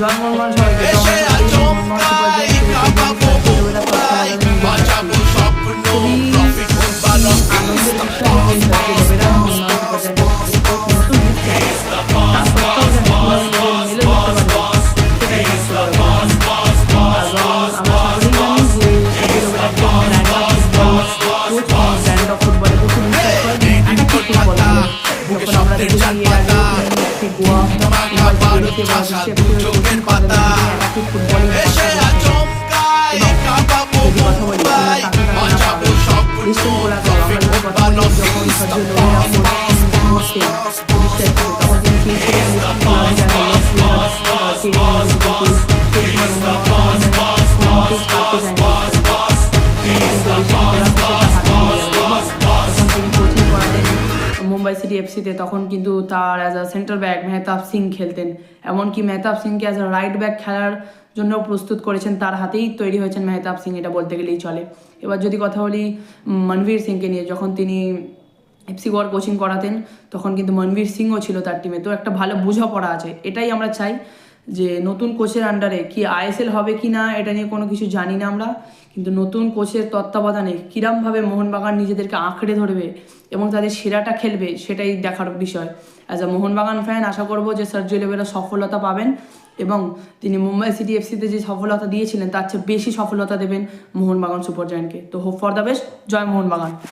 জয় মোহনবাগান সবাইকে। খুবই আনন্দের বিষয় মুম্বাই সিটি এফসিতে, তখন কিন্তু তার as a centre back Mehtab Singh খেলতেন। এমনকি মেহতাব সিংকে অ্যাজ আ রাইট ব্যাক খেলার জন্য প্রস্তুত করেছেন, তার হাতেই তৈরি হয়েছেন মেহতাব সিং, এটা বলতে গেলেই চলে। এবার যদি কথা বলি মনবীর সিংকে নিয়ে, যখন তিনি এফসি গোয়ার কোচিং করাতেন তখন কিন্তু মনবীর সিংও ছিল তার টিমে। তো একটা ভালো বোঝাপড়া আছে। এটাই আমরা চাই যে নতুন কোচের আন্ডারে কি আইএসএল হবে কি না এটা নিয়ে কোনো কিছু জানি না আমরা, কিন্তু নতুন কোচের তত্ত্বাবধানে কীরমভাবে মোহনবাগান নিজেদেরকে আঁকড়ে ধরবে এবং তাদের সেরাটা খেলবে সেটাই দেখার বিষয়। অ্যাজ আ মোহনবাগান ফ্যান আশা করব যে সার্জিও লিওরা সফলতা পাবেন এবং তিনি মুম্বাই সিটি এফসিতে যে সফলতা দিয়েছিলেন তার চেয়ে বেশি সফলতা দেবেন মোহনবাগান সুপার জায়ান্টকে। তো হোপ ফর দ্য বেস্ট। জয় মোহনবাগান।